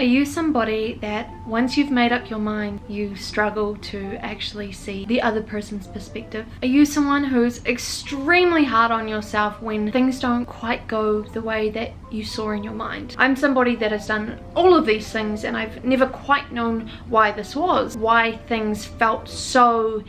Are you somebody that once you've made up your mind, you struggle to actually see the other person's perspective? Are you someone who's extremely hard on yourself when things don't quite go the way that you saw in your mind? I'm somebody that has done all of these things, and I've never quite known why this was, why things felt so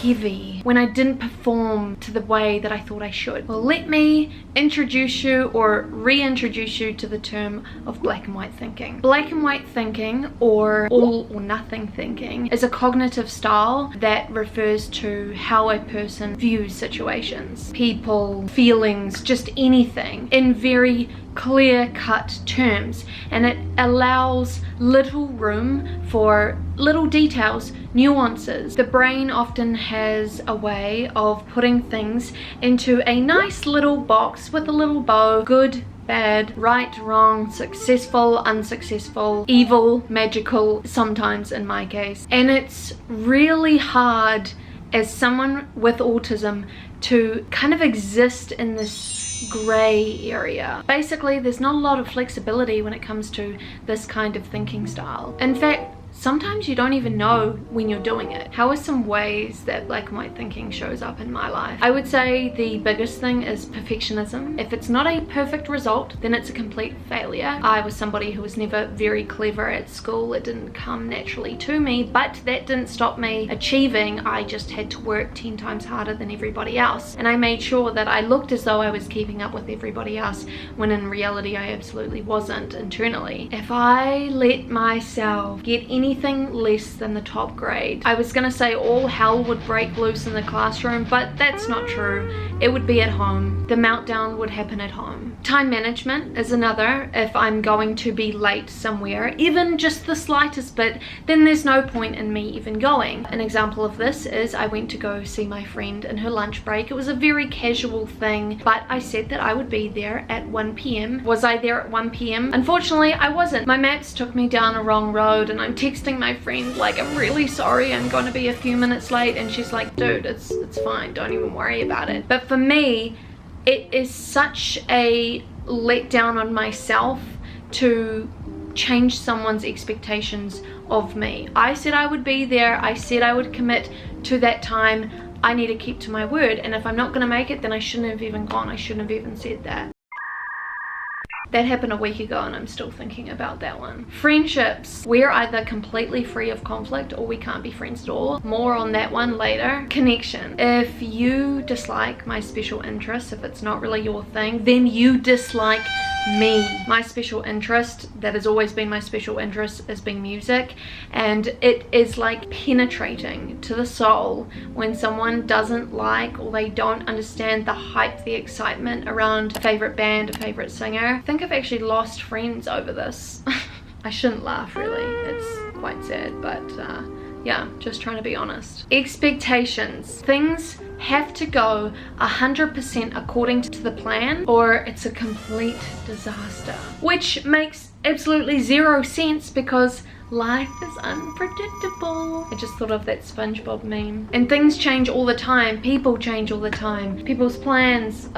heavy when I didn't perform to the way that I thought I should. Well, let me introduce you or reintroduce you to the term of black and white thinking. Black and white thinking, or all or nothing thinking, is a cognitive style that refers to how a person views situations, people, feelings, just anything in very clear-cut terms, and it allows little room for little details, nuances. The brain often has a way of putting things into a nice little box with a little bow: good, bad, right, wrong, successful, unsuccessful, evil, magical, sometimes in my case. And it's really hard as someone with autism to kind of exist in this gray area. Basically, there's not a lot of flexibility when it comes to this kind of thinking style. In fact, sometimes you don't even know when you're doing it. How are some ways that black and white thinking shows up in my life? I would say the biggest thing is perfectionism. If it's not a perfect result, then it's a complete failure. I was somebody who was never very clever at school. It didn't come naturally to me, but that didn't stop me achieving. I just had to work 10 times harder than everybody else, and I made sure that I looked as though I was keeping up with everybody else, when in reality I absolutely wasn't internally. If I let myself get anything less than the top grade, I was gonna say all hell would break loose in the classroom, but that's not true. It would be at home. The meltdown would happen at home. Time management is another. If I'm going to be late somewhere, even just the slightest bit, then there's no point in me even going. An example of this is I went to go see my friend in her lunch break. It was a very casual thing, but I said that I would be there at 1 p.m. Was I there at 1 p.m? Unfortunately, I wasn't. My maps took me down a wrong road, and I'm texting my friend like, I'm really sorry, I'm going to be a few minutes late, and she's like, dude, it's fine, don't even worry about it. But for me, it is such a letdown on myself to change someone's expectations of me. I said I would be there. I said I would commit to that time. I need to keep to my word, and if I'm not going to make it, then I shouldn't have even gone. I shouldn't have even said that. That happened a week ago, and I'm still thinking about that one. Friendships. We're either completely free of conflict or we can't be friends at all. More on that one later. Connection. If you dislike my special interest, if it's not really your thing, then you dislike me. My special interest, that has always been my special interest, has been music, and it is like penetrating to the soul when someone doesn't like, or they don't understand the hype, the excitement around a favorite band, a favorite singer. I think I've actually lost friends over this. I shouldn't laugh, really. It's quite sad, but yeah, just trying to be honest. Expectations. Things have to go 100% according to the plan, or it's a complete disaster, which makes absolutely zero sense because life is unpredictable. I just thought of that SpongeBob meme. And things change all the time. People change all the time. People's plans,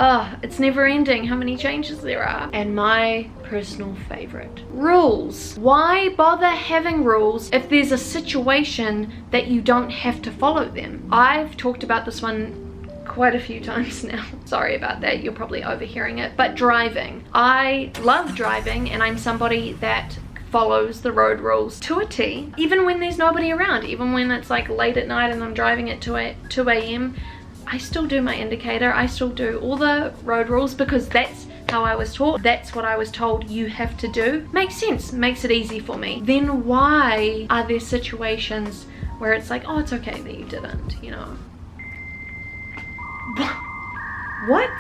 it's never ending how many changes there are. And my personal favorite, rules. Why bother having rules if there's a situation that you don't have to follow them? I've talked about this one quite a few times now. Sorry about that, you're probably overhearing it. But driving. I love driving, and I'm somebody that follows the road rules to a T, even when there's nobody around. Even when it's like late at night and I'm driving at 2 a.m, I still do my indicator. I still do all the road rules because that's how I was taught. That's what I was told you have to do. Makes sense, makes it easy for me. Then why are there situations where it's like, oh, it's okay that you didn't, you know? What?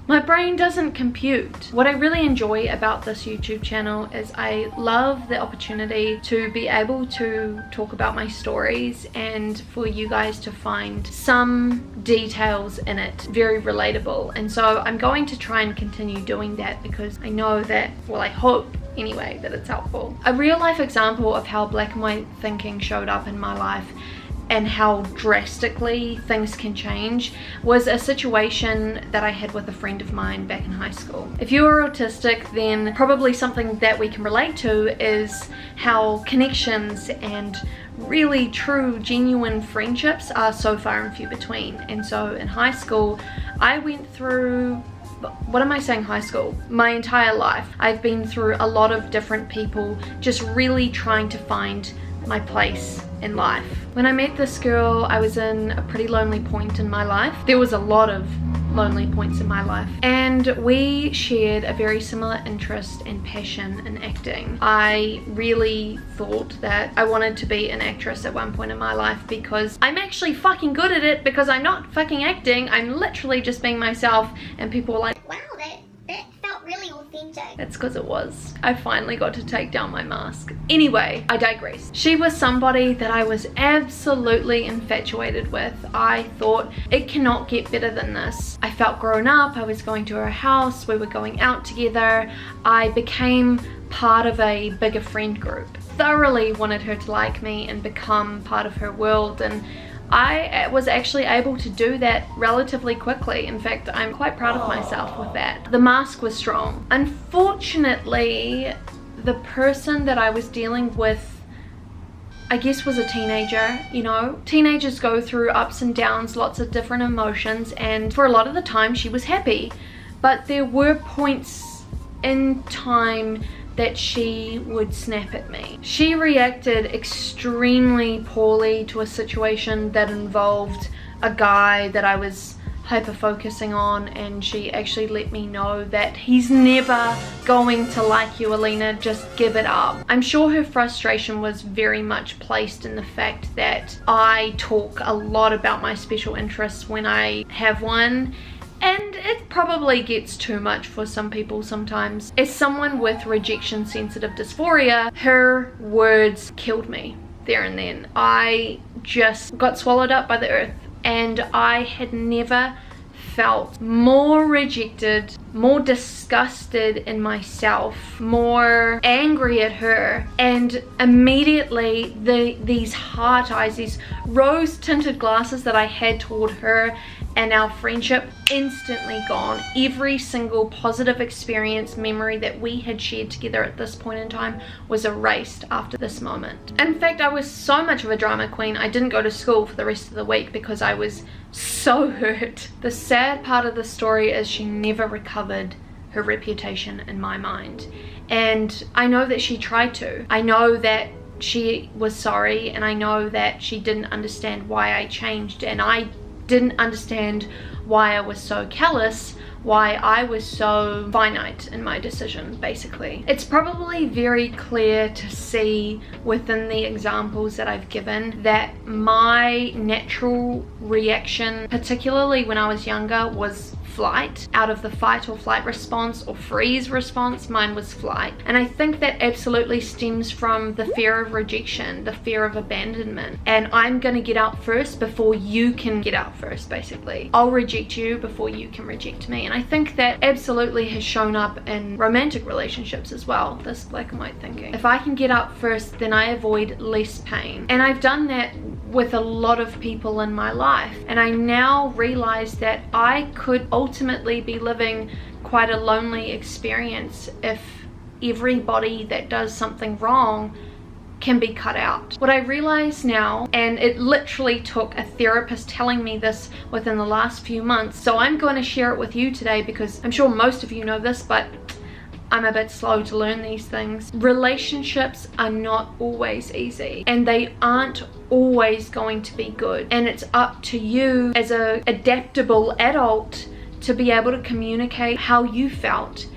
My brain doesn't compute. What I really enjoy about this YouTube channel is I love the opportunity to be able to talk about my stories and for you guys to find some details in it very relatable. And so I'm going to try and continue doing that because I know that, well, I hope anyway, that it's helpful. A real life example of how black and white thinking showed up in my life and how drastically things can change was a situation that I had with a friend of mine back in high school. If you are autistic, then probably something that we can relate to is how connections and really true genuine friendships are so far and few between. And so in high school I went through, what am I saying, high school? My entire life I've been through a lot of different people, just really trying to find my place in life. When I met this girl, I was in a pretty lonely point in my life. There was a lot of lonely points in my life, and we shared a very similar interest and passion in acting. I really thought that I wanted to be an actress at one point in my life because I'm actually fucking good at it, because I'm not fucking acting, I'm literally just being myself, and people were like, wow, that felt really authentic. That's because it was. I finally got to take down my mask. Anyway, I digress. She was somebody that I was absolutely infatuated with. I thought, it cannot get better than this. I felt grown up. I was going to her house. We were going out together. I became part of a bigger friend group. Thoroughly wanted her to like me and become part of her world, and I was actually able to do that relatively quickly. In fact, I'm quite proud of myself with that. The mask was strong. Unfortunately, the person that I was dealing with, I guess, was a teenager. You know, teenagers go through ups and downs, lots of different emotions, and for a lot of the time she was happy. But there were points in time that she would snap at me. She reacted extremely poorly to a situation that involved a guy that I was hyper focusing on, and she actually let me know that he's never going to like you, Elena, just give it up. I'm sure her frustration was very much placed in the fact that I talk a lot about my special interests when I have one, and it probably gets too much for some people sometimes. As someone with rejection sensitive dysphoria, her words killed me there and then. I just got swallowed up by the earth, and I had never felt more rejected, more disgusted in myself, more angry at her, and immediately these heart eyes, these rose tinted glasses that I had toward her and our friendship, instantly gone. Every single positive experience, memory that we had shared together at this point in time was erased after this moment. In fact, I was so much of a drama queen, I didn't go to school for the rest of the week because I was so hurt. The sad part of the story is she never recovered her reputation in my mind. And I know that she tried to. I know that she was sorry, and I know that she didn't understand why I changed, and I didn't understand why I was so callous, why I was so finite in my decisions, basically. It's probably very clear to see within the examples that I've given that my natural reaction, particularly when I was younger, was flight. Out of the fight or flight response or freeze response, mine was flight. And I think that absolutely stems from the fear of rejection, the fear of abandonment. And I'm gonna get out first before you can get out first, basically. I'll reject you before you can reject me. And I think that absolutely has shown up in romantic relationships as well, this black and white thinking. If I can get out first, then I avoid less pain. And I've done that with a lot of people in my life, and I now realize that I could ultimately be living quite a lonely experience if everybody that does something wrong can be cut out. What I realize now, and it literally took a therapist telling me this within the last few months, so I'm going to share it with you today because I'm sure most of you know this, but I'm a bit slow to learn these things. Relationships are not always easy, and they aren't always going to be good, and it's up to you as a adaptable adult to be able to communicate how you felt,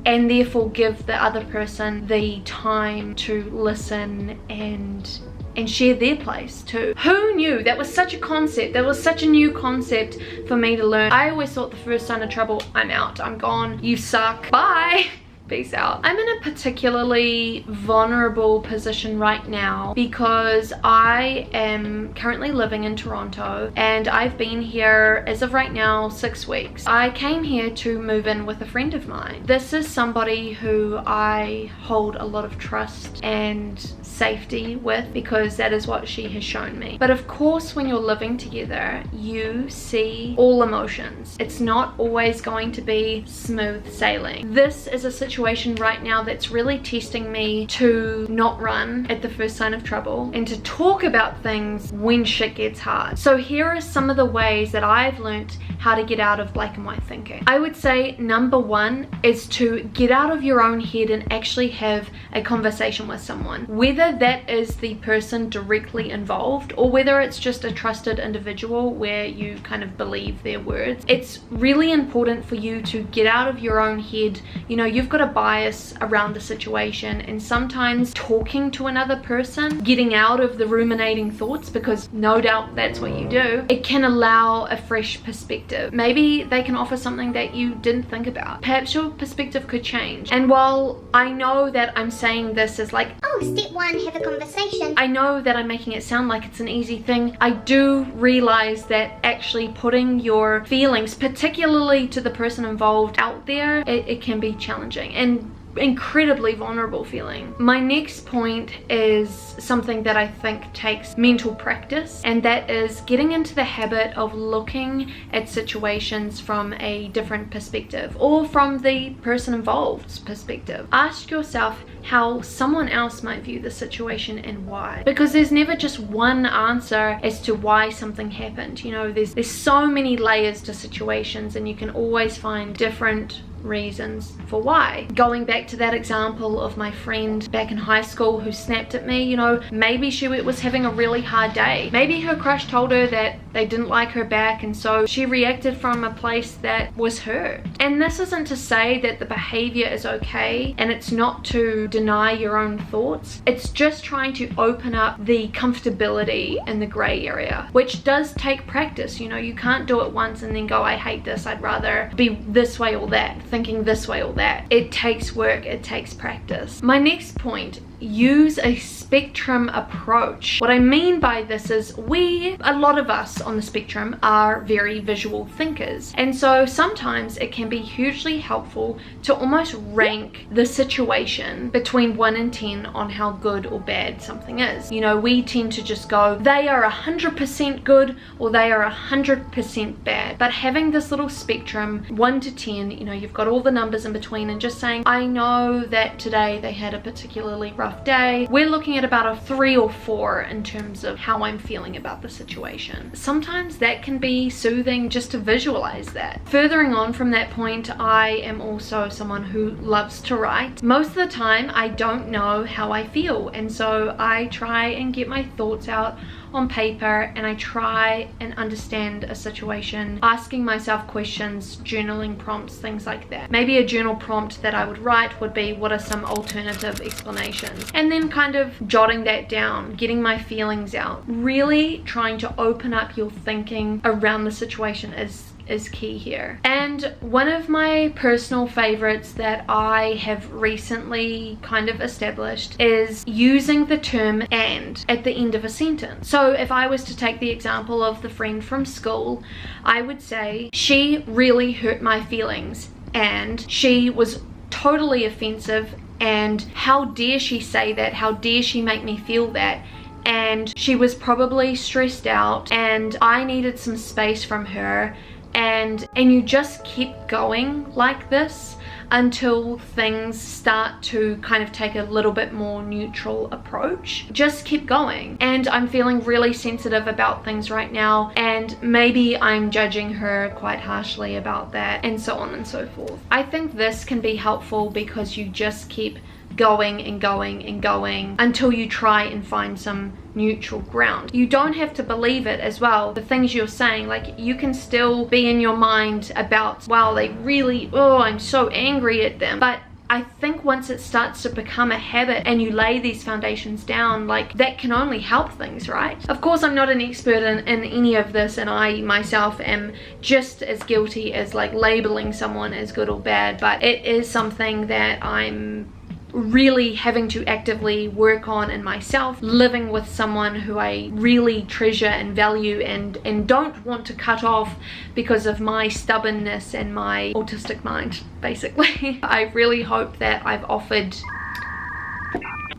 and therefore give the other person the time to listen and share their place too. Who knew? That was such a concept. That was such a new concept for me to learn. I always thought the first sign of trouble, I'm out, I'm gone, you suck, bye. Peace out. I'm in a particularly vulnerable position right now because I am currently living in Toronto and I've been here as of right now 6 weeks. I came here to move in with a friend of mine. This is somebody who I hold a lot of trust and safety with because that is what she has shown me. But of course, when you're living together, you see all emotions. It's not always going to be smooth sailing. This is a situation right now that's really testing me to not run at the first sign of trouble and to talk about things when shit gets hard. So here are some of the ways that I've learnt how to get out of black and white thinking. I would say number one is to get out of your own head and actually have a conversation with someone. Whether that is the person directly involved or whether it's just a trusted individual where you kind of believe their words, it's really important for you to get out of your own head. You know, you've got a bias around the situation, and sometimes talking to another person, getting out of the ruminating thoughts, because no doubt that's what you do, it can allow a fresh perspective. Maybe they can offer something that you didn't think about. Perhaps your perspective could change. And while I know that I'm saying this as like, oh, step one, have a conversation, I know that I'm making it sound like it's an easy thing. I do realize that actually putting your feelings, particularly to the person involved, out there, it can be challenging and incredibly vulnerable feeling. My next point is something that I think takes mental practice, and that is getting into the habit of looking at situations from a different perspective or from the person involved's perspective. Ask yourself how someone else might view the situation and why, because there's never just one answer as to why something happened. You know, there's so many layers to situations and you can always find different reasons for why. Going back to that example of my friend back in high school who snapped at me, you know, maybe she was having a really hard day. Maybe her crush told her that they didn't like her back, and so she reacted from a place that was hurt. And this isn't to say that the behavior is okay, and it's not to deny your own thoughts. It's just trying to open up the comfortability in the gray area, which does take practice. You know, you can't do it once and then go, I hate this, I'd rather be this way or that, thinking this way or that. It takes work, it takes practice. My next point, use a spectrum approach. What I mean by this is a lot of us on the spectrum are very visual thinkers, and so sometimes it can be hugely helpful to almost rank the situation between 1 and 10 on how good or bad something is. You know, we tend to just go, they are 100% good or they are 100% bad. But having this little spectrum, 1 to 10, you know, you've got all the numbers in between, and just saying, I know that today they had a particularly rough day. We're looking at about a 3 or 4 in terms of how I'm feeling about the situation. Sometimes that can be soothing just to visualize that. Furthering on from that point, I am also someone who loves to write. Most of the time I don't know how I feel, and so I try and get my thoughts out on paper, and I try and understand a situation, asking myself questions, journaling prompts, things like that. Maybe a journal prompt that I would write would be, what are some alternative explanations? And then kind of jotting that down, getting my feelings out. Really trying to open up your thinking around the situation is key here. And one of my personal favorites that I have recently kind of established is using the term and at the end of a sentence. So if I was to take the example of the friend from school, I would say, she really hurt my feelings and she was totally offensive, and how dare she say that, how dare she make me feel that, and she was probably stressed out and I needed some space from her. And you just keep going like this until things start to kind of take a little bit more neutral approach. Just keep going. And I'm feeling really sensitive about things right now, and maybe I'm judging her quite harshly about that, and so on and so forth. I think this can be helpful because you just keep going and going and going until you try and find some neutral ground. You don't have to believe it as well, the things you're saying. Like, you can still be in your mind about, wow, they really, oh, I'm so angry at them, but I think once it starts to become a habit and you lay these foundations down, like, that can only help things, right? Of course, I'm not an expert in any of this, and I myself am just as guilty as like labeling someone as good or bad, but it is something that I'm really having to actively work on in myself, living with someone who I really treasure and value and don't want to cut off because of my stubbornness and my autistic mind, basically. I really hope that I've offered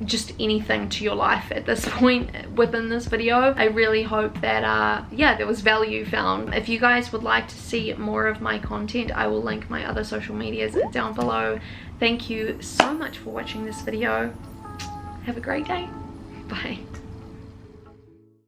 just anything to your life at this point within this video. I really hope that yeah, there was value found. If you guys would like to see more of my content, I will link my other social medias down below. Thank you so much for watching this video. Have a great day. Bye.